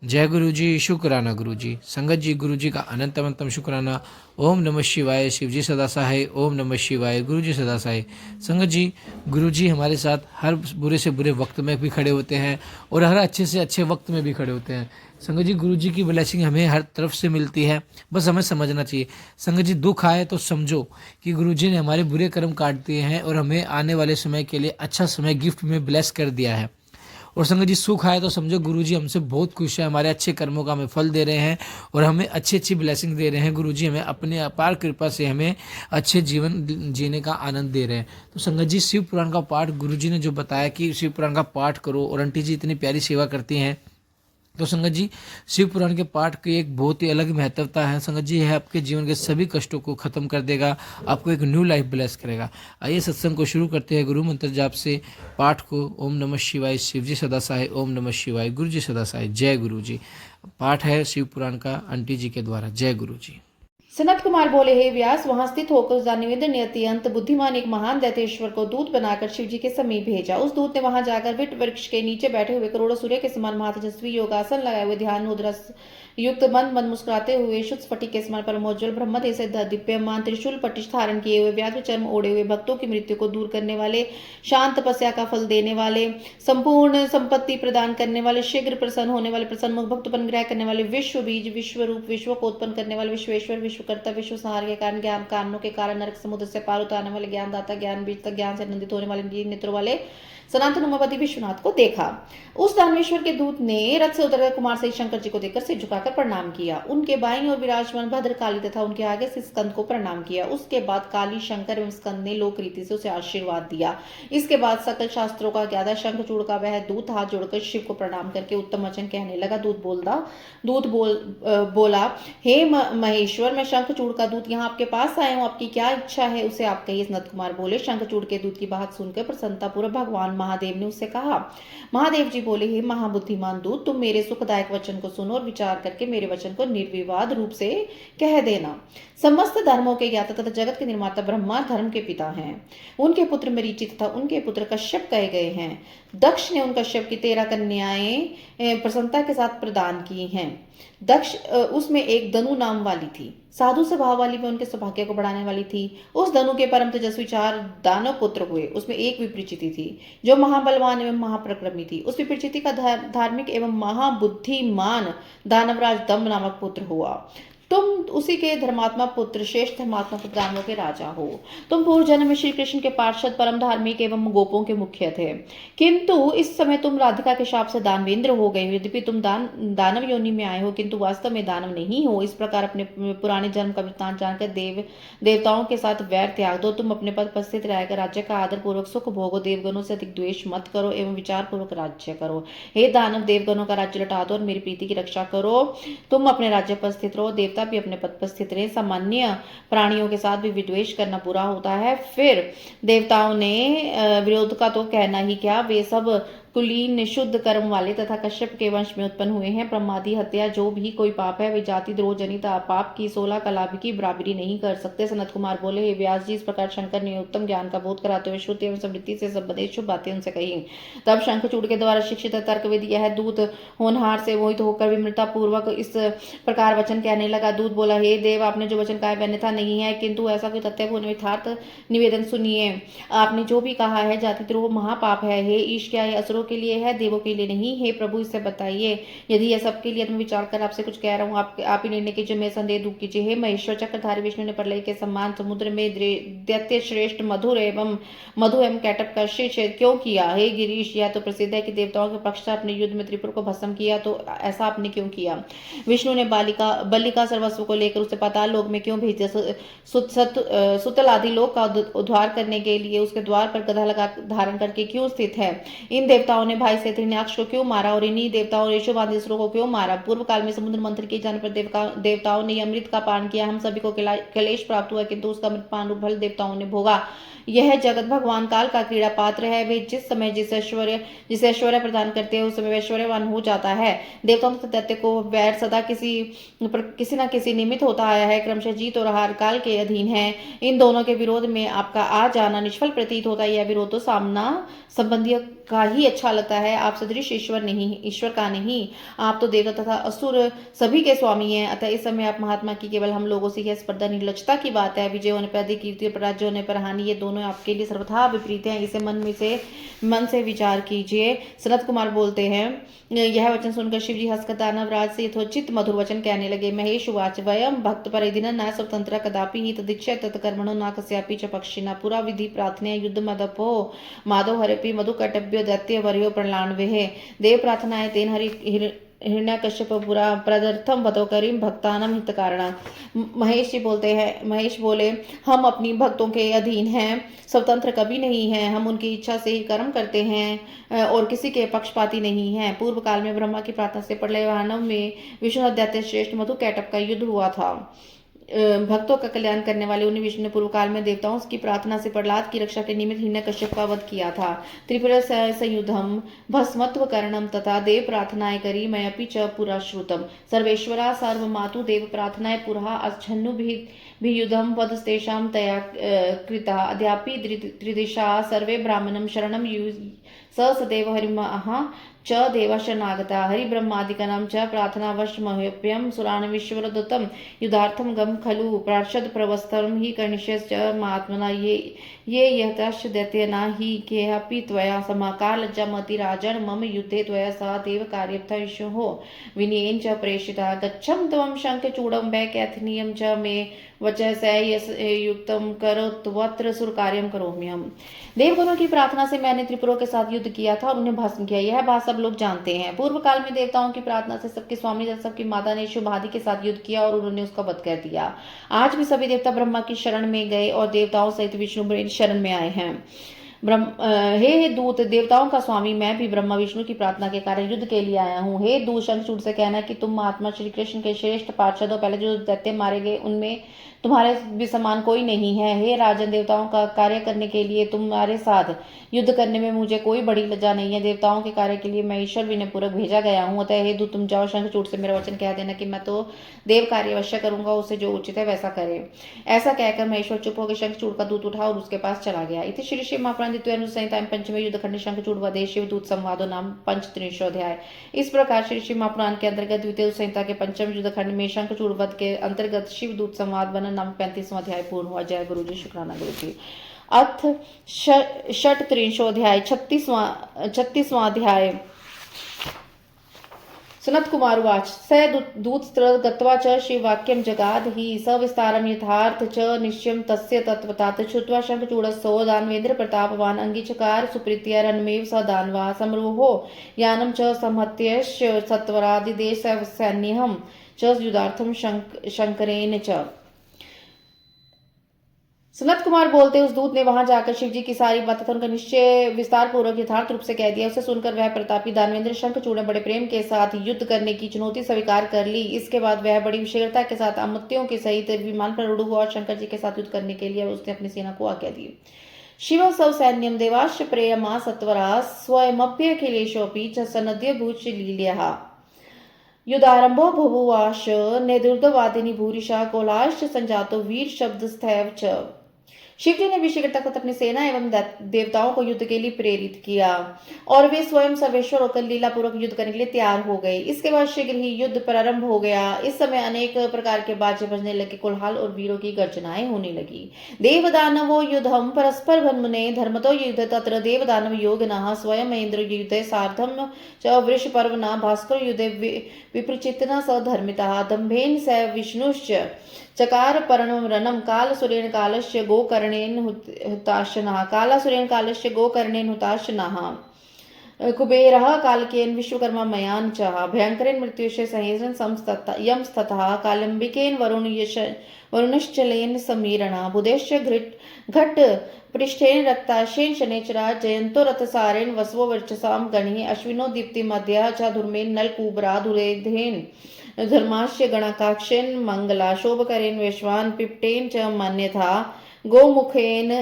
जय गुरु जी, शुक्राना गुरु जी। संगत जी, गुरु जी का अनंत अनंतम शुक्राना। ओम नमः शिवाय, शिव जी सदा सहाय। ओम नमः शिवाय, गुरु जी सदा सहाय। संगत जी, गुरु जी हमारे साथ हर बुरे से बुरे वक्त में भी खड़े होते हैं और हर अच्छे से अच्छे वक्त में भी खड़े होते हैं। संगत जी, गुरु जी की ब्लेसिंग हमें हर तरफ से मिलती है, बस हमें समझना चाहिए। संगत जी, दुख आए तो समझो कि गुरु जी ने हमारे बुरे कर्म काट दिए हैं और हमें आने वाले समय के लिए अच्छा समय गिफ्ट में ब्लेस कर दिया है। और संगत जी, सुख आए तो समझो गुरु जी हमसे बहुत खुश है, हमारे अच्छे कर्मों का हमें फल दे रहे हैं और हमें अच्छी अच्छी ब्लेसिंग दे रहे हैं। गुरु जी हमें अपने अपार कृपा से हमें अच्छे जीवन जीने का आनंद दे रहे हैं। तो संगत जी, शिव पुराण का पाठ गुरु जी ने जो बताया कि शिव पुराण का पाठ करो, और आंटी जी इतनी प्यारी सेवा करती हैं। तो संगत जी, शिव पुराण के पाठ की एक बहुत ही अलग महत्वता है। संगत जी, यह आपके जीवन के सभी कष्टों को खत्म कर देगा, आपको एक न्यू लाइफ ब्लेस करेगा। आइए सत्संग को शुरू करते हैं गुरु मंत्र जाप से। पाठ को ओम नमः शिवाय, शिव जी सदा सहाय। ओम नमः शिवाय, गुरु जी सदा सहाय। जय गुरु जी। पाठ है शिव पुराण का आंटी जी के द्वारा। जय गुरु जी। सनत कुमार बोले, हे व्यास, वहां स्थित होकर उस दानवेंद्र ने अत्यंत बुद्धिमान एक महान दैत्येश्वर को दूत बनाकर शिव जी के समीप भेजा। उस दूत ने वहां जाकर विट वृक्ष के नीचे बैठे हुए करोड़ों सूर्य के समान महातेजस्वी योगासन लगाए हुए ध्यान मुद्रा युक्त मंद मंद मुस्कुराते हुए शुद्ध स्फटिक के समान परमोज्वल ब्रह्मदेव से दिव्यमान त्रिशूल पटिश धारण किए हुए व्याघ्र चर्म ओढ़े हुए भक्तों की मृत्यु को दूर करने वाले, शांत तपस्या का फल देने वाले, संपूर्ण संपत्ति प्रदान करने वाले, शीघ्र प्रसन्न होने वाले, प्रसन्न मुख भक्त ग्रह करने वाले, विश्व बीज, विश्व रूप, विश्व को उत्पन्न करने वाले, विश्वेश्वर, विश्वकर्ता, विश्व संहार के कारण, ज्ञान कारणों के कारण, नरक समुद्र से पार उतारने वाले, ज्ञान दाता, ज्ञान बीज तक ज्ञान से नंदित होने वाले नेत्रों वाले सनातन उमापति विश्वनाथ को देखा। उस दानवेश्वर के दूत ने रथ से उतरकर कुमार से शंकर जी को देखकर सिर झुकाकर प्रणाम किया। उनके बाईं ओर विराजमान भद्रकाली तथा उनके आगे से स्कंद को प्रणाम किया। उसके बाद काली, शंकर एवं स्कंद ने लोक रीति से उसे आशीर्वाद दिया। इसके बाद सकल शास्त्रों का ज्ञाता शंखचूड़ का वह दूत हाथ जोड़कर शिव को प्रणाम करके उत्तम वचन कहने लगा। दूत बोला, हे महेश्वर, मैं शंखचूड़ का दूत यहाँ आपके पास आया हूँ, आपकी क्या इच्छा है उसे आप कहिए। सनत कुमार बोले, शंखचूड़ के दूत की बात सुनकर प्रसन्नतापूर्वक भगवान महादेव ने उससे कहा। महादेव जी बोले, हे महाबुद्धिमान दूत, तुम मेरे सुखदायक वचन को सुनो और विचार करके मेरे वचन को निर्विवाद रूप से कह देना। समस्त धर्मों के ज्ञाता तथा जगत के निर्माता ब्रह्मा धर्म के पिता हैं। उनके पुत्र मरीचि तथा उनके पुत्र कश्यप कहे गए हैं। दक्ष ने उन कश्यप की 13 कन्याएं प्रसन्नता के साथ प्रदान की हैं। दक्ष उसमें एक दनु नाम वाली थी, साधु स्वभाव वाली व उनके सौभाग्य को बढ़ाने वाली थी। उस दनु के परम तेजस्वी 4 दानव पुत्र हुए। उसमें एक विपरीचिति थी जो महाबलवान एवं महाप्रक्रमी थी। उस विपरीचिति का धार्मिक एवं महाबुद्धिमान दानवराज दम्भ नामक पुत्र हुआ। तुम उसी के धर्मात्मा पुत्र, श्रेष्ठ धर्मात्मा पुत्र, दानवों के राजा हो। तुम पूर्व जन्म में श्री कृष्ण के पार्षद, परम धार्मिक एवं गोपों के मुख्य थे, किंतु इस समय तुम राधिका के शाप से दानवेंद्र हो गए हो। यद्यपि तुम दानव योनि में आए हो, किंतु वास्तव में दानव नहीं हो। इस प्रकार अपने पुराने जन्म का वृत्तांत जानकर देवताओं के साथ वैर त्याग दो। तुम अपने पद पर स्थित रहकर राज्य का आदर पूर्वक सुख भोगो। देवगणों से अधिक द्वेष मत करो एवं विचार पूर्वक राज्य करो। हे दानव, देवगणों का राज्य लौटा दो और मेरी प्रीति की रक्षा करो। तुम अपने राज्य पर स्थित रहो, देवता भी अपने पद पर स्थित रहे। सामान्य प्राणियों के साथ भी विद्वेष करना बुरा होता है। फिर देवताओं ने विरोध का तो कहना ही क्या, वे सब कुलीन शुद्ध कर्म वाले तथा कश्यप के वंश में उत्पन्न हुए हैं। ब्रह्मादि हत्या जो भी कोई पाप है, वे जाति द्रोह जनित पाप की 16 कलाभ की बराबरी नहीं कर सकते। सनत कुमार बोले, हे व्यास जी, इस प्रकार शंकर ने उत्तम ज्ञान का बोध कराते हुए श्रुति एवं समृद्धि से संबंधित शुभ बातें उनसे कही। तब शंखचूड़ के द्वारा शिक्षित तर्कविद यह दूत होनहार से मोहित होकर विमृता पूर्वक इस प्रकार वचन कहने लगा। दूत बोला, हे देव, आपने जो वचन कहा अन्यथा नहीं है, किंतु ऐसा कोई तथ्यपूर्ण यथार्थ निवेदन सुनिए। आपने जो भी कहा है जाति द्रोह महापाप है। हे ईश, क्या यह असुरों के लिए है, देवों के लिए नहीं? हे प्रभु, इससे बताइए। यदि यह सबके लिए, मैं विचार कर आपसे कुछ कह रहा हूँ, आप ही निर्णय कीजिए, मैं संदेह दूर कीजिए। हे महेश्वर, चक्रधारी विष्णु ने प्रलय के समान समुद्र में दैत्य श्रेष्ठ मधु एवं कैटप का शीर्ष क्यों किया? हे गिरीश, यह तो प्रसिद्ध है कि देवताओं के पक्ष से अपने युद्ध में त्रिपुर को भस्म किया, तो ऐसा आपने क्यों किया? विष्णु ने बलिका सर्वस्व को लेकर उसे पाताल लोक में क्यों भेजा? सुतल आदि लोक का उद्धार करने के लिए उसके द्वार पर गधा लगा धारण करके क्यों स्थित है? इन देवताओं ने भाई से त्रिन्याक्ष को क्यों मारा और इन्हीं देवताओं ने रेशोवादिसुरों को क्यों मारा? पूर्व काल में समुद्र मंथन किए जाने पर देवताओं ने अमृत का पान किया। हम सभी को क्लेश प्राप्त हुआ, किंतु उसका अमृत पान रूप फल देवताओं ने भोगा। यह जगत भगवान काल का क्रीड़ा पात्र है। वे जिस समय जिसे ऐश्वर्य प्रदान करते हैं उस समय ऐश्वर्यवान हो जाता है। देवताओं तथा दैत्य को वैर सदा किसी न किसी निमित्त होता आया है, क्रमशः जीत और हार काल के अधीन है। इन दोनों के विरोध में आपका आ जाना निष्फल प्रतीत होता है। यह विरोध तो सामना संबंधियों का ही अच्छा लगता है, आप सदृश ईश्वर का नहीं। आप तो देवता तथा असुर सभी के स्वामी हैं, अतः इस समय आप महात्मा की केवल हम लोगों से यह स्पर्धा निर्लजता की बात है। विजय होने पर अधिक कीर्ति और पराजय होने पर हानि, ये दोनों आपके लिए सर्वथा विपरीत हैं। इसे मन से विचार कीजिए। सनत कुमार बोलते हैं, यह वचन सुनकर शिवजी हंसकर दानवराज से यथोचित मधुर वचन कहने लगे। महेश उवाच वयम भक्त परिदिन न स्वतंत्र कदापि ही तदीक्ष्य तत्कर्मणो न कस्यापि च पक्षिणा पुरा विधि प्रार्थना युद्ध मदपो माधव हरिपि मधुकटभ्यो दैत्य वर्यो प्रलान्वेः देव प्रार्थनाएं तेन हरि हिरण्यकश्यप पुरा प्रदर्थम भतो करीम भक्तानम हित कारणा। महेश बोले, हम अपनी भक्तों के अधीन हैं, स्वतंत्र कभी नहीं हैं। हम उनकी इच्छा से ही कर्म करते हैं और किसी के पक्षपाती नहीं हैं। पूर्व काल में ब्रह्मा की प्रार्थना से प्रलयवानव में विष्णु दैत्य श्रेष्ठ मधु कैटभ का युद्ध हुआ था। भक्तों का कल्याण करने वाले उन्हीं विष्णु ने पूर्व काल में देवताओं की प्रार्थना से प्रहलाद की रक्षा के निमित्त हिरण्यकश्यप का वध किया था। त्रिपुर संयुधम भस्मत्व करणम तथा देव प्रार्थनाएं करी मयपि च पुरा श्रुतम सर्वेश्वरा सर्वमातु देव प्रार्थनाएं पुरा अच्छन्नु भी युद्धम वधस्तेषां तया कृता अद्यापि त्रिदिशा सर्वे ब्राह्मणम शरणम सदेव हरिमहा च देवशरणागता हरिब्रह्मादिकनां च प्रार्थनावशमह्यप्यं सुरानमीश्वरदत्तं युद्धार्थं गम खलु प्रार्षद प्रवस्थं हि कर्णिष्यश्च महात्मना ये यतश्च दैत्यना हि केऽपि त्वया समाकालज्जमतिराजन् मम युद्धे त्वया सह देव कार्यप्तयुषोः विनयेन च प्रेषितः गच्छं त्वं शङ्खचूडं वैकैथनीयं च मे वचसयुक्तं करोत्वत्र सुरकार्यं करोम्यहम्। देवगणों की प्रार्थना से मैंने त्रिपुरों के साथ युद्ध किया था और उन्हें भस्म किया। यह बात सब लोग जानते हैं। पूर्व काल में देवताओं की प्रार्थना से सबके स्वामी सबकी माता ने शुभादि के साथ युद्ध किया और उन्होंने उसका वध कर दिया। आज भी सभी देवता ब्रह्मा की शरण में गए और देवताओं सहित विष्णु मेरी शरण में आए हैं। हे दूत, देवताओं का स्वामी मैं भी ब्रह्मा विष्णु की प्रार्थना के कारण युद्ध के लिए आया हूँ। हे दूत, शंखचूड़ से कहना कि तुम महात्मा श्री कृष्ण के श्रेष्ठ पार्षदों, पहले जो दैत्य मारे गए उनमें तुम्हारे भी समान कोई नहीं है। हे राजन, देवताओं का कार्य करने के लिए तुम्हारे साथ युद्ध करने में मुझे कोई बड़ी लज्जा नहीं है। देवताओं के कार्य के लिए मैं ईश्वर विनयपूर्वक भेजा गया हूँ। अतः हे दूत, तुम जाओ शंखचूड़ से मेरा वचन कह देना कि मैं तो देव कार्य अवश्य करूंगा, उससे जो उचित है वैसा करे। ऐसा कहकर महेश्वर चुप होकर शंखचूड़ का दूत उठा और उसके पास चला गया। इति श्री श्री महापुराण द्वितीय संहिता पंचमे युद्धखंड शंखचूड़ वधे शिवदूत संवादो नाम पंचत्रिंशोऽध्याय। इस प्रकार श्री श्री महापुराण के अंतर्गत द्वितीय संहिता के पंचम युद्धखंड में शंखचूड़ वध के अंतर्गत शिवदूत संवाद वर्णन नाम 35वां अध्याय पूर्ण हुआ। जय गुरु जी, शुक्राना गुरु जी। अथ षट्त्रिंशोऽध्याय 36वां अध्याय। सनत कुमार उवाच स दूतस्त्र गत्वा च शिववाक्यं जगाद हि सविस्तारं यथार्थ च निश्चयं तस्य तत्त्वतात् श्रुत्वा शंखचूडस्थो दानवेन्द्र प्रतापवान् अंगीचकार सुप्रीत्या रणमेव स दानवा समरोहो यानं च संहत्यश्च सत्वरादिदेश सैन्यहं च युद्धार्थं शंकरेण च। सनत कुमार बोलते, उस दूत ने वहां जाकर शिवजी की सारी बात तथा उनका निश्चय विस्तार पूर्वक यथार्थ रूप से कह दिया। उसे सुनकर वह प्रतापी दानवेंद्र शंखचूड़ ने बड़े प्रेम के साथ युद्ध करने की चुनौती स्वीकार कर ली। इसके बाद वह बड़ी शीघ्रता के साथ अमत्यों के सहित विमान पर उड़ हुआ और शंकर जी के साथ युद्ध करने के लिए उसने अपनी सेना को आज्ञा दी। शिव सौ सैन्यम देवाश्च प्रेयमा सत्वरा स्वयमप्यखिलेशोऽपि च सनद्य भूच लील्यः युद्धारंभो बभुवाश नेदुर्दवादिनी भूरिशा कोलाश्च संजातो वीर शब्दस्थैव च। शिवजी ने भी शीघ्रता तक अपनी सेना एवं देवताओं को युद्ध के लिए प्रेरित किया और वे स्वयं सर्वेश्वर होकर लीला पूर्वक युद्ध करने के लिए तैयार हो गए। इसके बाद शीघ्र ही युद्ध प्रारंभ हो गया। इस समय अनेक प्रकार के बाजे बजने लगे, कोलाहल और वीरों की गर्जनाएं होने लगी। देवदानवो युद्धम परस्पर भन्मने धर्मतो युद्ध तत्र देवदानव योगिनः स्वयं इंद्र युद्धे सार्धम च वृषपर्वणा भास्कर युद्धे विप्रचितना स धर्मितः दम्भेन स विष्णुश्च चकार पर्णम रणम कालसुरेण कालस्य गोकर्णेन हुताशनः कालासुरेण कालस्य गोकर्णेन हुताशनः कुबेरः कालकेन विश्वकर्मा मयान च भयंकरेण मृत्युशे सहेन्द्रं यमस्ततः कालंबिकेन वरुणश्चलेन समीरणः बुधेश्च घट पृष्ठेन रक्ताशेन शनेचरा जयंतो रथसारेण वसवो वर्चसां गणिः अश्विनो दीप्ति मध्यः च धूर्मेन नलकूबरा धुरेधेन धर्माश्य गणाकाक्षेन मंगला शोभकरेण वैश्वान पिप्टेन च मान्यथा गोमुखेन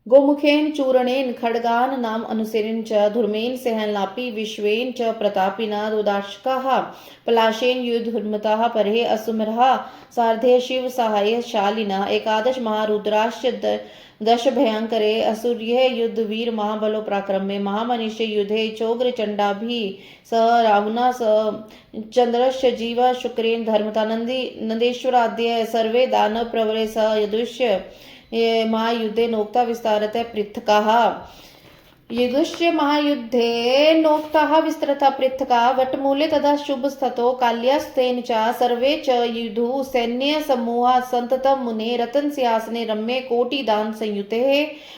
गोमुखेन चूरणेन खड्गान् नाम अनुसेरेण च धूर्मेन सेहनलापि विश्वेन च प्रतापिना दुदाशकाः पलाशेन युद्धुर्मताः परे असुमरः सार्धे शिव सहायशालिनः एकादश महारुद्राश्च दश भयंकरे असुर्य युद्ध वीर महाबलो पराक्रमे महामनिष्य युद्धे चोग्र चंडाभि सह राहुना स चंद्रश्च जीव शुक्रेन धर्मता नंदेश्वराद्य सर्वे दानव प्रवरे स यदुष्य महायुद्धे नोक्ता विस्तारत पृथकाः युद्धस्य महायुद्धे नोक्ताः विस्तरता पृथका वटमूले तदा शुभस्थतो काल्यास्तेन च सर्वे च युधु सैन्य समूहा संततम मुने रतन सिंहासने रम्ये कोटिदान संयुते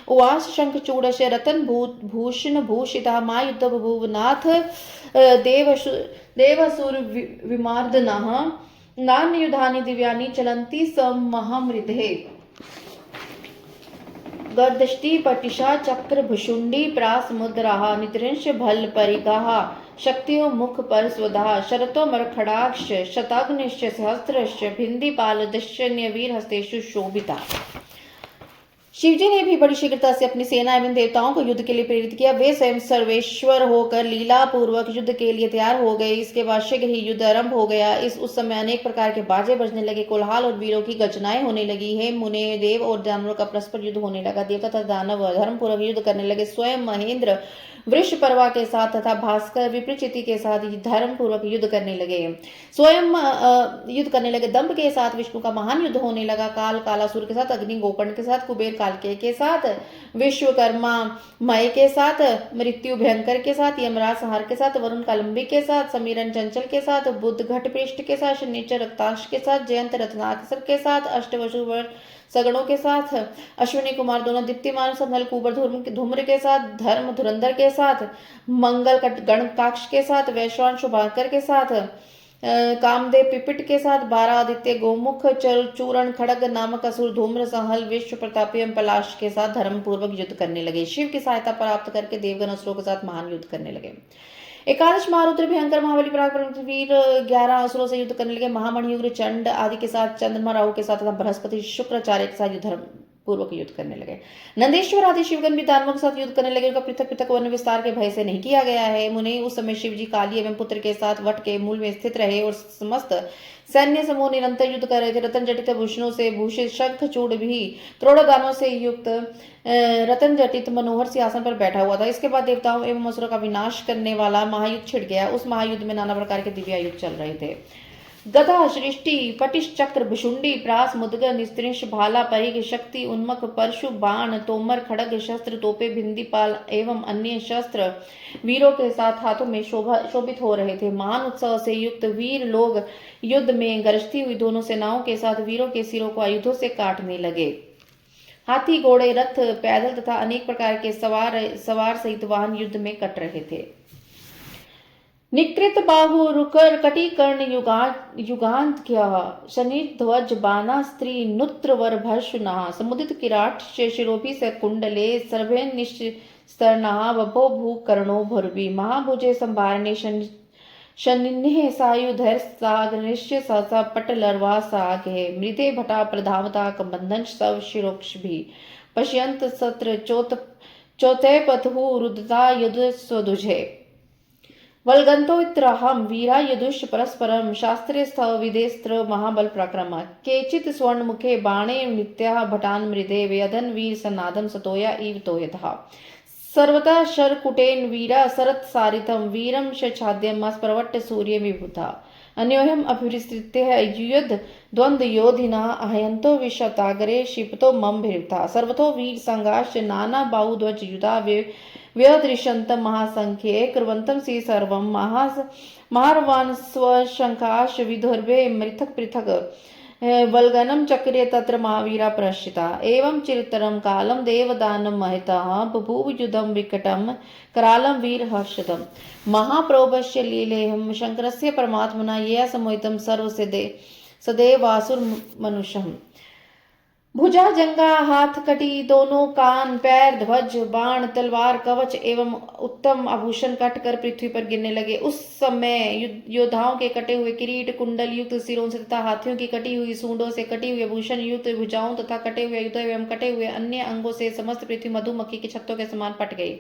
उवास शंखचूडस्य रतन भूषण भूषितः महायुद्ध बभूवनाथ देवसुर विमार्दनः नान्ययुधानि दिव्यानि चलन्ति समहामृधे गर्दष्टि पटिशा चक्र भुषुंडी प्रास मुद्राः निद्रिंश भल परिगाः शक्तियों मुख पर स्वधा शरतो मरखड़ाक्ष शताग्निश्च सहस्त्रश्च भिंदी पाल दश्यन्य वीर हस्तेषु शोभिता। शिवजी ने भी बड़ी शीघ्रता से अपनी सेना एवं देवताओं को युद्ध के लिए प्रेरित किया। वे स्वयं सर्वेश्वर होकर लीला पूर्वक युद्ध के लिए तैयार हो गए। इसके बाद शीघ्र ही युद्ध आरंभ हो गया। उस समय अनेक प्रकार के बाजे बजने लगे, कोलाहल और वीरों की गर्जनाएं होने लगी है। मुने देव और दानवों का परस्पर युद्ध होने लगा। देवता तथा दानव धर्म पूर्वक युद्ध करने लगे। स्वयं महेंद्र वृष पर्वा के साथ तथा भास्कर विप्रचिति के साथ धर्म पूर्वक युद्ध करने लगे। स्वयं युद्ध करने लगे। दंभ के साथ विष्णु का महान युद्ध होने लगा। काल कालासुर के साथ, अग्नि गोकर्ण के साथ, कुबेर कालके के साथ, विश्वकर्मा मय के साथ, मृत्यु भयंकर के साथ, यमराज संहार के साथ, वरुण कालंबी के साथ, समीरन चंचल के साथ, बुद्ध घट पृष्ठ के साथ, शनिचर रक्ताक्ष के साथ, जयंत रत्नाकर के साथ, अष्टवसु सगणों के साथ, अश्विनी कुमार दोनों दीप्तिमान नल कुबर धूम्र के साथ, धर्म धुरंधर के साथ, मंगल गणकाक्ष के साथ, वैश्वान शुभाकर के साथ, कामदेव पिपिट के साथ, 12 आदित्य गोमुख चूरण खड़ग नामक असुर धूम्र सहल विश्व प्रतापी पलाश के साथ धर्म पूर्वक युद्ध करने लगे। शिव की सहायता प्राप्त करके देवगण असुरों के साथ महान युद्ध करने लगे। एकादश महारुद्र भयंकर महाबली पराक्रमी वीर 11 असुरों से युद्ध करने लगे। महामणियुग्र चंड आदि के साथ, चंद्रमा राहु के साथ तथा बृहस्पति शुक्राचार्य के साथ धर्म पूर्वक युद्ध करने लगे। नंदेश्वर आदि शिवगण भी दानवों के साथ युद्ध करने लगे। उनका पृथक पृथक वन विस्तार के भय से नहीं किया गया है। मुने उस समय शिवजी काली एवं पुत्र के साथ वट के मूल में स्थित रहे और समस्त सैन्य समूह निरंतर युद्ध कर रहे थे। रतन जटित भूषणों से भूषित शंख चूड़ भी करोड़ों दानों से युक्त रतन जटित मनोहर सिंहासन पर बैठा हुआ था। इसके बाद देवताओं एवं असुरों का विनाश करने वाला महायुद्ध छिड़ गया। उस महायुद्ध में नाना प्रकार के दिव्यायुद्ध चल रहे थे। गदा सृष्टि पटिश चक्र भुषुंडी प्रास मुदगर निस्त्रिंश भाला परिग शक्ति उन्मक परशु बाण तोमर खड़ग शस्त्र तोपे भिंदीपाल एवं अन्य शस्त्र वीरों के साथ हाथों में शोभित हो रहे थे। महान उत्सव से युक्त वीर लोग युद्ध में गरजती हुई दोनों सेनाओं के साथ वीरों के सिरों को आयुधों से काटने लगे। हाथी घोड़े रथ पैदल तथा अनेक प्रकार के सवार सहित वाहन युद्ध में कट रहे थे। निकृत बाहु रुकर कटिकर्ण युगांत शनि ध्वज बाना स्त्री नुत्रवर भर्षुना समुदित किराट शिरोभि से कुंडले सर्भे निस्तरना वभो भू कर्णो भुर्वी महाभुजे संभारणे शनिन्हे सायुधर सागनिश्य सहसा पटलर्वा सागे मृदे भटा प्रधावता कबंधन सव शिरोक्ष भी पश्यंत सत्र चौथे पथु रुदता युद्ध स्वदुझे वल्गंतोत्रहम वीरा यदुष परस्परम शास्त्रे स्थव विदेस्त्र महाबल पराक्रम केचित स्वर्ण मुखे बाणे नित्या भटान मृदे वेदन वीर सनादम सतोया इव तोयतः सर्वतः शरकुटेन वीरा सरत सारितम वीरम छाद्यम स्प्रवट्ट सूर्य विभूता अन्योहम अभिविस्तृत्य युद्ध द्वंद्व योधिना अहयंतो विशतागरे क्षिपतो मम भिरुता सर्वतो वीर संगाश नाना बाहुध्वज युधा व्यदृशंत महासंख्ये कुर्वन्तं सी सर्वं महारवान स्वशंकाश विदुर्भे मृथक पृथक वल्गनम चक्रे तत्र महावीरा प्रश्चिता एवं चिरतरम कालम देवदानम महितः बभूव युद्धम विकटम करालम वीर हर्षदम महाप्रोभस्य लीलेहम शंकरस्य परमात्मना ये समोहितम सर्व सदैवासुर मनुष्यम। भुजा जंगा हाथ कटी दोनों कान पैर ध्वज बाण तलवार कवच एवं उत्तम आभूषण कट कर पृथ्वी पर गिरने लगे। उस समय योद्धाओं के कटे हुए किरीट कुंडल युक्त सिरों से तथा हाथियों की कटी हुई सूंडों से कटी हुई आभूषण युक्त भुजाओं तथा कटे हुए युद्ध एवं कटे हुए अन्य अंगों से समस्त पृथ्वी मधुमक्खी के छत्तों के समान फट गई।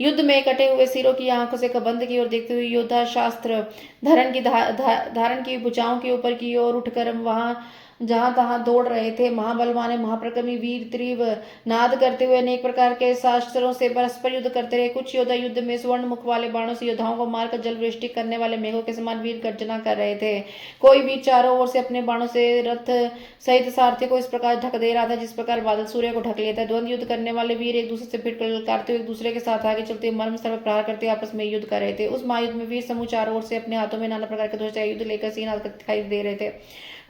युद्ध में कटे हुए सिरों की आंखों से कबंध की ओर देखते हुए योद्धा शास्त्र धारण की भुजाओं के ऊपर की ओर उठकर वहां जहां तहां दौड़ रहे थे। महाबलवान महाप्रक्रमी वीर तीव्र नाद करते हुए अनेक प्रकार के शास्त्रों से परस्पर युद्ध करते रहे। कुछ योद्धा युद्ध में स्वर्ण मुख वाले बाणों से योद्धाओं को मारकर जल वृष्टि करने वाले मेघों के समान वीर गर्जना कर रहे थे। कोई भी चारों ओर से अपने बाणों से रथ सहित सारथी को इस प्रकार ढक दे रहा था जिस प्रकार बादल सूर्य को ढक लेता है। द्वंद्व युद्ध करने वाले वीर एक दूसरे से भिड़ ललकारते हुए एक दूसरे के साथ आगे चलते मर्म स्थल पर प्रहार करते आपस में युद्ध कर रहे थे। उस महायुद्ध में वीर समूह चारों ओर से अपने हाथों में नाना प्रकार के ध्वज युद्ध लेकर सीना दिखाई दे रहे थे।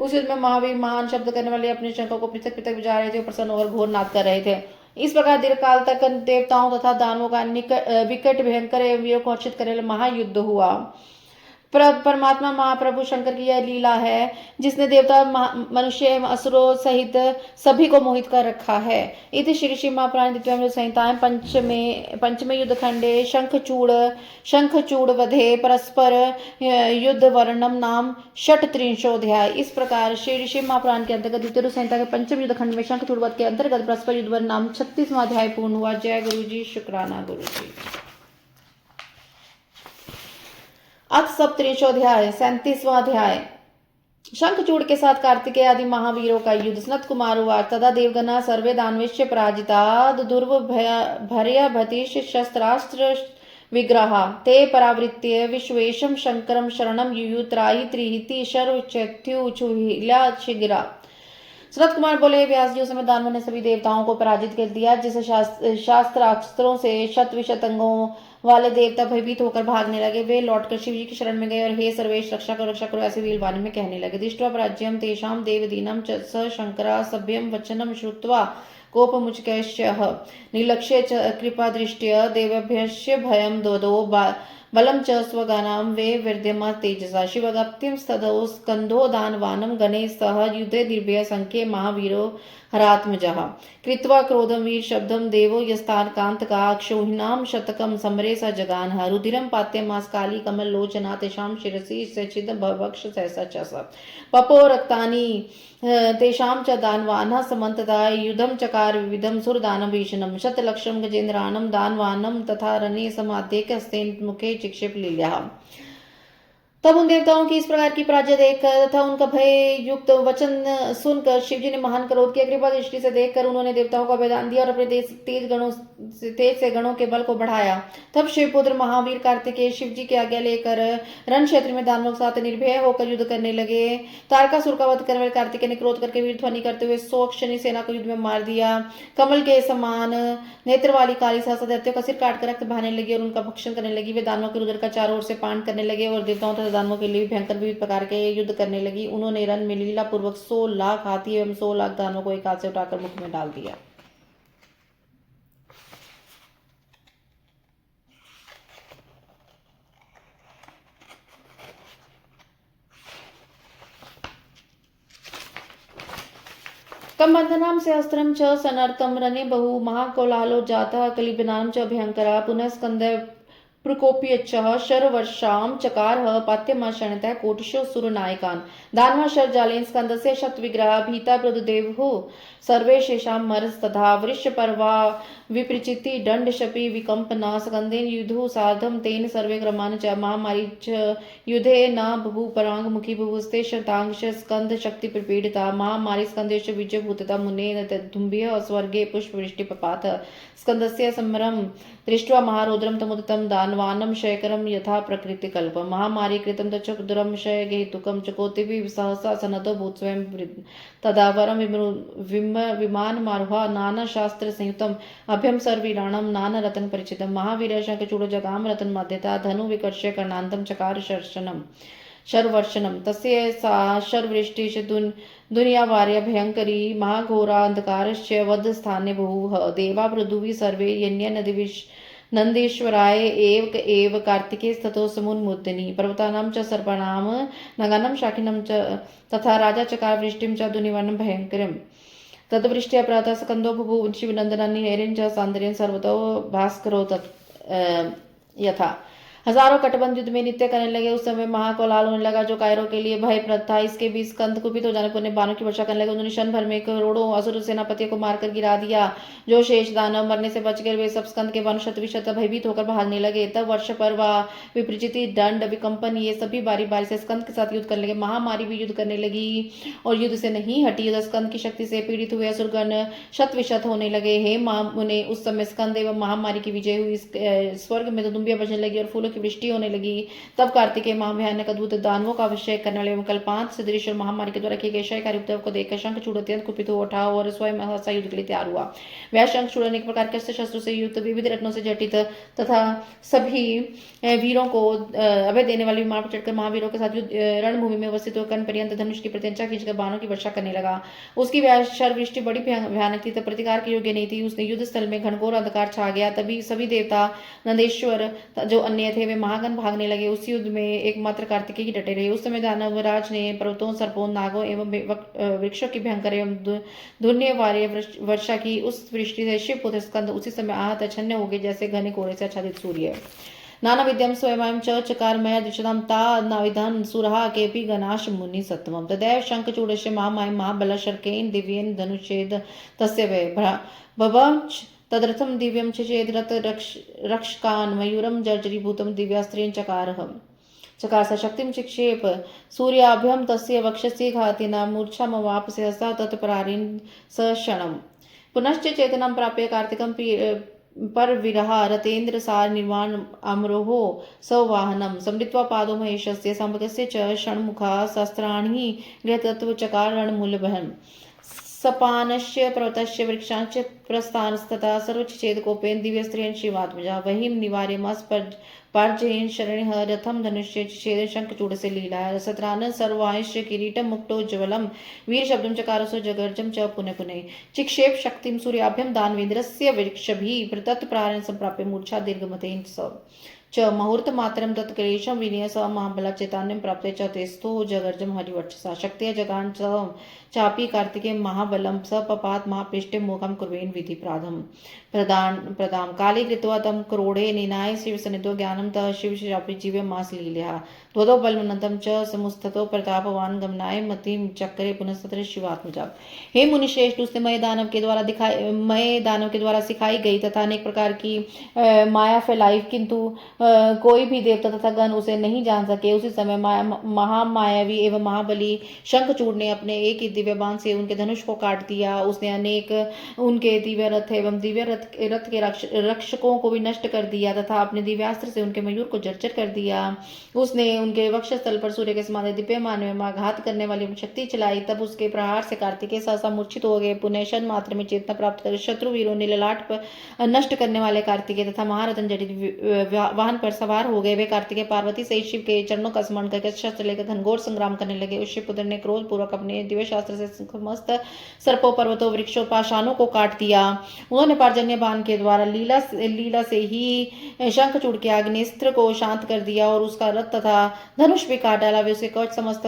उस युद्ध में महावीर महान शब्द करने वाले अपने शंखों को पृथक पृथक बजा रहे थे और प्रसन्न होकर घोर नाद कर रहे थे। इस प्रकार दीर्घ काल तक देवताओं तथा दानवों का विकट भयंकर एवं वीरों को हर्षित करने वाला महायुद्ध हुआ। परमात्मा महाप्रभु शंकर की यह लीला है जिसने देवता मनुष्य एवं असुरों सहित सभी को मोहित कर रखा है। इति श्री श्री महापुराण द्वितीय संहिताएं पंचमे युद्ध खंडे शंखचूड़ वधे परस्पर युद्ध वर्णम नाम षट्त्रिंशोऽध्याय। इस प्रकार श्री ऋषि महापुराण के अंतर्गत द्वितीय संहिता के पंचम युद्ध खंड में शंखचूड़ वध के अंतर्गत परस्पर युद्ध वर्णन नाम 36वां अध्याय पूर्ण हुआ। जय गुरु जी, शुक्राना गुरु जी। अथ सप्तत्रिंशोऽध्याय 37वां अध्याय। शंखचूड़ के साथ कार्तिकेय आदि महावीरों का युद्ध। सनत कुमार उवाच तदा देवगणा सर्वे दानवेश्च पराजिता दुर्व भर्य भतिश शस्त्रास्त्र विग्रहा ते परावृत्य विश्वेशम शंकरम शरणम युयुत्राहि त्रिहिति शर्वचत्युचुहिल्या शिगिरा। सनत कुमार बोले, व्यास जी, उस समय दानवों ने सभी देवताओं को पराजित कर दिया। जिस शास्त्रास्त्रों से शत विशत अंगों वाले देवता भयभीत होकर भागने लगे, वे लौटकर शिव जी की शरण में गए और हे सर्वेश रक्षा करो ऐसे वीरवाणी में कहने लगे। दृष्ट्वा पराजयम तेषां देवदीनं च स शंकरा सभ्यम वचनम श्रुत्वा कोपमुचकैश्चः निर्लक्ष्य च कृपादृष्ट्या देवेभ्यश्च भयं ददो बलं च स्वगानां वे विद्यमा तेजसा शिवगप्तिं स्तदो स्कंधो दानवानं गणैः सह युद्धे निर्भय संख्ये महावीरो हरात्मजः कृत्वा क्रोधं वीर शब्दं देवो यस्तान्कान्तकाक्षोहिनां शतकं समरे स जगानः रुधिरं पात्यमास्काली कमल लोचना तेषां शिरसि सचिद भवक्ष सहसा च स पपो रक्तानि तेषां च दानवानः समन्तता युधं चकार विविधं सुरदानं भीषणं शतलक्षं गजेन्द्राणं दानवानं तथा रणे समाध्येकस्तेन मुखे चिक्षेप लील्याः। तब उन देवताओं की इस प्रकार की पराजय देखकर तथा उनका भय युक्त वचन सुनकर शिवजी ने महान क्रोध किया। कृपा दृष्टि से देखकर उन्होंने देवताओं को अभयदान दिया और अपने तेज से गणों के बल को बढ़ाया। तब शिवपुत्र महावीर कार्तिकेय शिवजी की आज्ञा लेकर रण क्षेत्र में दानवों के साथ निर्भय होकर युद्ध करने लगे। तारकासुर का वध करने वाले कार्तिकेय ने क्रोध करके वीर ध्वनि करते हुए 100 अक्षनी सेना को युद्ध में मार दिया। कमल के समान नेत्र वाली काली सहस्त्र दैत्यों का सिर काटकर रक्त बहाने लगी और उनका भक्षण करने लगी। वे दानवों के रुधिर का चारों ओर से पान करने लगे और देवताओं तथा दानवों के लिए भयंकर विविध प्रकार के युद्ध करने लगी। उन्होंने रण में लीला पूर्वक 100 लाख हाथी एवं 100 लाख दानवों को एक हाथ से उठाकर मुख में डाल दिया। कम्बन्धनां सहस्त्रं च सनर्तं रणे बहु महाकोलाहलो जातः कलिबनां च भयंकरा पुनः स्कंदे प्रकोप्यच्चः शरवर्षां चकारः पात्यमाशरणतः कोटिशो सुरनायकान् दानवा शरजालेन स्कंदस्य शतविग्रह भीता प्रदुदेवुः सर्वेषां मरस्तथा वृषपर्वा विपृचिति दण्डशपि विकम्पना स्कंदेन युधुः सार्धं तेन सर्वे क्रमान् च महामारी च युधे न बभूव पराङ्गमुखी बभूस्ते शतांश स्कंद शक्ति प्रपीडिता महामारी स्कंदेश विजयभूतता मुने धुम्भिः स्वर्गे पुष्पवृष्टि पपात स्कंदस्य समरं दृष्ट्वा महारौद्रं तमुदितं दानवानं शयकरं यथा प्रकृतिकल्प महामारी कृतं तच्चुदरं शयगेतुकं चकोतिभिः सहसा सनदो भूत्स्वयं तदा वरं विमानमारुह्य नानाशास्त्रसंयुतम् अभ्यं सर्वीराणं नानारत्नपरिचितं महावीर शंखचूड़ जगाम रत्नमध्यता धनु विकर्ष्य कर्णान्तं चकार शर्वर्षणं तस्य सा शर्वृष्टिश्च दुनियावार्य भयंकरी महाघोरान्धकारश्च वधस्थाने बहुः देवा पृथुवी सर्वे यन्यनदिविश नंदीश्वराय एव कार्तिकेस्ततो समुन्मुद्दिनी पर्वतानां च सर्पाणां नगानां शाखिनं च तथा राजा चकार वृष्टिं च दुनिवर्णं भयंकरम् तद्वृष्ट्या प्रातः स्कंदो बभूव शिवनंदनानि हैरेन च सान्द्रेन सर्वतो भास्करो यथा। हजारों कटबंध युद्ध में नित्य करने लगे। उस समय महाकोलाहल होने लगा जो कायरों के लिए भयप्रद था। इसके बीच स्कंद कुपित हो जाने पर बाणों की वर्षा करने लगे। उन्होंने क्षण भर में करोड़ों असुर सेनापतियों को मारकर गिरा दिया। जो शेष दानव मरने से बच गए वे सब स्कंद के बाणों शत विशत भयभीत होकर भागने लगे। तब वर्ष पर व विपरीचिति दंड विकंपन ये सभी बारी बारी से स्कंद के साथ युद्ध करने लगे। महामारी भी युद्ध करने लगी और युद्ध से नहीं हटी। स्कंद की शक्ति से पीड़ित हुए असुरगण शत विशत होने लगे। हे मुने, उस समय स्कंद एवं महामारी की विजय हुई। स्वर्ग में तो दुम्बियां बजने लगी और फूलों की वृष्टि होने लगी। तब कार्तिकेय महाभयानक अद्भुत दानवों का अभिषेक करने वाले कल्पांत सदृश और महामारी के द्वारा किए गए क्षयकारी उपद्रव को देखकर शंखचूड़ अत्यंत कुपित हो उठा और स्वयं सहसा युद्ध के लिए तैयार हुआ। वह शंखचूड़ अनेक प्रकार के शस्त्रों से युक्त विविध रत्नों से जटित तथा सभी वीरों को अभय देने वाले विमान पर चढ़कर महावीरों के साथ रणभूमि में अवस्थित होकर पर्यंत धनुष की प्रत्यंचा खींचकर बाणों की वर्षा करने लगा। उसकी शरवृष्टि बड़ी भयानक थी, तब प्रतिकार के योग्य नहीं थी। उसने युद्ध स्थल में घनघोर अंधकार छा गया। तभी सभी देवता नंदेश्वर जो अन्य थे वे महागण भागने लगे। उस युद्ध में एकमात्र कार्तिकेय ही डटे रहे। उस समय दानवराज ने पर्वतों, सर्पों, नागों एवं वृक्षों की भयंकर एवं धुन्यवार्य वर्षा की। उस वृष्टि से शिवपुत्र स्कंद उसी समय आहत अछन्य हो गए जैसे घने कोहरे से आच्छादित सूर्य। नाना विद्यम स्वयं च चकार मया दिशतां ता नाविधान सुरहा केपि गणाश मुनि सत्वम तदैव शंखचूडस्य महामाय महाबल शर्केन दिव्येन धनुषेद तस्य वै भवंच तदर्थम दिव्यम चेद रथ रक्षकान् मयूरम जर्जरीभूतम दिव्यास्त्रेण चकार शक्तिम चिक्षेप सूर्याभ्यम तस्य वक्षसि घातिना मूर्छामवाप सहसा तत्परारिण सक्षणम् पुनश्च चेतनां प्राप्य कार्तिकं पर विरहा रतेन्द्र सार निर्वाण अमरोहो सवाहनम समृत्वा पादो महेशस्य संभकस्य च षण्मुखा शस्त्राणि गृहतत्व चकार रणमूलबहन सपानस्य पर्वतस्य वृक्षांच प्रस्थानस्तथा सर्वच्छेदकोपेन दिव्यस्त्रेण शिवात्मजा वहीम निवार्यमस पार्जयेन शरणः रथम धनुष्य छेद शंखचूड़ से लीला सत्रानन सर्वांश किरीटम मुक्तोज्ज्वलम वीर शब्दम चकारसो जगर्जम च पुनः पुनः चिक्षेप शक्तिम सूर्याभ्यम दानवेन्द्रस्य वृक्षभिः प्रतत्प्रारण संप्राप्य मूर्छा दीर्घमतेन स च मुहूर्त मात्रम तत्क्लेशम विनय स महाबला चैतन्यम प्राप्ते च तेस्तो जगर्जम हरिवर्चसा शक्तिय जगान चापी कार्तिके महाबलम स पपात महापृष्ठे मोघम कुर्वेन विधि प्रदाम काली कृत्वा तम क्रोड़े निनाय शिव सनिधो ज्ञानम तः शिव शापि जीव्य मास लील्या त्वदो बलमनंतम च समुस्ततो प्रतापवान गमनाय मतिम चक्रे पुनस्तत्र शिवात्मजा। हे मुनिश्रेष्ठ, उसने मय दानव के द्वारा सिखाई गई तथा अनेक प्रकार की माया फैलाई, किंतु कोई भी देवता तथा गण उसे नहीं जान सके। उसी समय महामायावी एवं महाबली शंखचूड़ ने अपने एक ही दिव्य बाण से उनके धनुष को काट दिया। उसने अनेक उनके दिव्य रथ एवं दिव्य रथ के रक्षकों को भी नष्ट कर दिया तथा अपने दिव्यास्त्र से उनके मयूर को जर्जर कर दिया। उसने उनके वक्षस्थल पर सूर्य के समान दिव्यमान में आघात करने वाली शक्ति चलाई। तब उसके प्रहार से कार्तिकेय सहसा मूर्छित हो गए। पुनः क्षण मात्र में चेतना प्राप्त कर शत्रु वीरों ने ललाट पर नष्ट करने वाले कार्तिकेय तथा महारथन जटित वाहन पर सवार हो गए। वे कार्तिकेय पार्वती से शिव के चरणों का स्मरण करके शस्त्र लेकर घनघोर संग्राम करने लगे। उस शिवपुत्र ने क्रोध पूर्वक अपने दिव्य शास्त्र से समस्त सर्पों, पर्वतों, वृक्षों, पाषाणों को काट दिया। उन्होंने पार्जन्य बाण के द्वारा लीला से ही शंखचूड़ के आग्नेस्त्र को शांत कर दिया और उसका रथ तथा धनुष भी काट डाला। वे उसके कवच, समस्त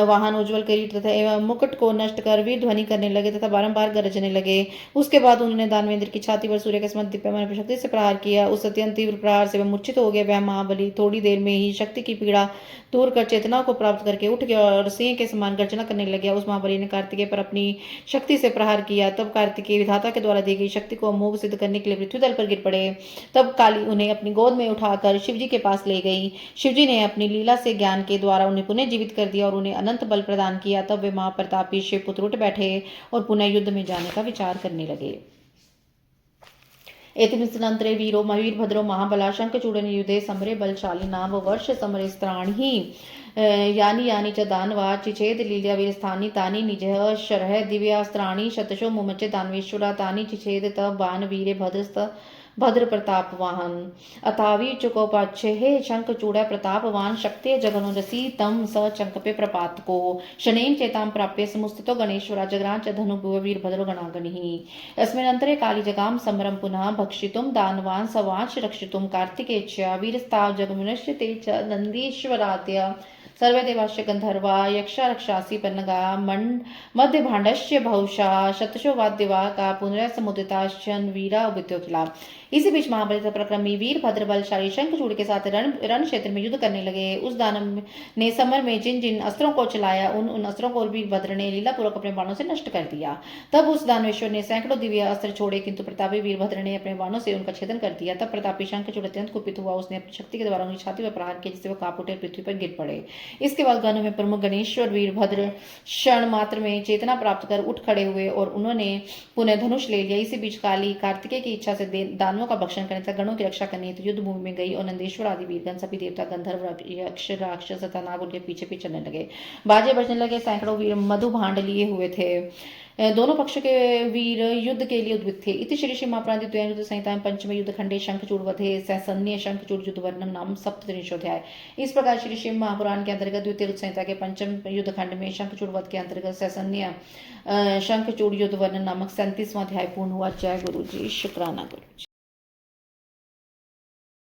वाहन, उज्ज्वल किरीट तथा एवं मुकुट को नष्ट कर वीर ध्वनि करने लगे तथा बारंबार गरजने लगे। उसके बाद उन्होंने दानवेंद्र की छाती पर सूर्य के समान दिव्यमान शक्ति से प्रहार किया। उस अत्यंत तीव्र प्रहार से वह मूर्छित हो गया। वह महाबली थोड़ी देर में ही शक्ति की पीड़ा दूर कर चेतना को प्राप्त करके उठ गया और सिंह के समान गर्जना करने लग गया। उस महाबली ने कार्तिकेय पर अपनी शक्ति से प्रहार किया। तब कार्तिकेय विधाता के द्वारा दी गई शक्ति को अमोघ सिद्ध करने के लिए पृथ्वी तल पर गिर पड़े। तब काली उन्हें अपनी गोद में उठाकर शिवजी के पास ले गई। शिवजी ने अपनी लीला से ज्ञान के द्वारा उन्हें पुनः जीवित कर दिया और उन्हें अनंत बल प्रदान किया। तब वे महाप्रतापी शिवपुत्र उठ बैठे और पुनः युद्ध में जाने का विचार करने लगे। एतमिस्तनंतरे वीरो मयूरभद्रो महाबला शंखचूड़न युधे समरे बलशाली नाम वर्ष समरे स्त्राणी यानी यानी च दानवा चिछेद लील्या वीरस्थानी तानी निजः शरह दिव्यास्त्राणि शतशो मुमच्चे दानवेश्वरा तानी चिछेद त बाण वीरे भद्र प्रताप वाहन अथावी चुकोपाच्छे शंख चूड़ा प्रतापवान शक्ति जगनुरसी तम स चंकपे प्रपात को शनेन चेताम प्राप्य समुस्थितो गणेश्वरा जगरां च धनुभुव वीरभद्रो गणागणिः अस्मिन्नन्तरे काली जगाम समरम पुनः भक्षितुम दानवान सवांश रक्षितुम कार्तिकेय च वीरस्ताव जगमुनश्य ते च नंदीश्वरात्य सर्वे देवाश्च गंधर्वा यक्षा रक्षासी पन्नगा मध्य भाण्डस्य बहुशा शतशो वाद्यवाका पुनरसमुदिताश्चन वीरा उबित्योखिला। इसी बीच महाबली पराक्रमी वीर भद्र बलशाली शंखचूड़ के साथ रण क्षेत्र में युद्ध करने लगे। उस दानव ने समर में जिन जिन अस्त्रों को चलाया उन अस्त्रों को वीरभद्र ने लीलापूर्वक अपने बाणों से नष्ट कर दिया। तब उस दानवेश्वर ने सैकड़ों दिव्य अस्त्र छोड़े, किंतु प्रतापी वीरभद्र ने अपने बाणों से उनका छेदन कर दिया। तब प्रतापी शंखचूड़ अत्यंत कुपित हुआ। उसने अपनी शक्ति के द्वारा उनकी छाती पर प्रहार किया, जिससे वो कांप उठे, पृथ्वी पर गिर पड़े। इसके बाद गणों में प्रमुख गणेश्वर वीरभद्र क्षण मात्र में चेतना प्राप्त कर उठ खड़े हुए और उन्होंने पुनः धनुष ले लिया। इसी बीच काली कार्तिकेय की इच्छा से दानवों का भक्षण करने तथा गणों की रक्षा करने हेतु युद्ध भूमि में गई और नंदेश्वर आदि वीरगण सभी देवता गंधर्व यक्ष राक्षस तथा नाग उनके पीछे पीछे चलने लगे। बाजे बजने लगे। सैकड़ों वीर मधु भांड लिए हुए थे। दोनों पक्षों के वीर युद्ध के लिए उद्विग्न थे। इति श्री श्री महापुराण द्वितीय युद्ध संहिता में पंचम युद्ध खंडे शंखचूड़ वधे सैसन्य शंखचूड़ युद्ध वर्णन नाम सप्तत्रिंशोध्याय। इस प्रकार श्री श्री महापुराण के अंतर्गत द्वितीय युद्ध संहिता के पंचम युद्ध खंड में शंखचूड़ वध के अंतर्गत सैसन्य शंखचूड़ युद्ध वर्णन नामक 37वां अध्याय पूर्ण हुआ। जय गुरु जी, शुक्राना गुरु जी।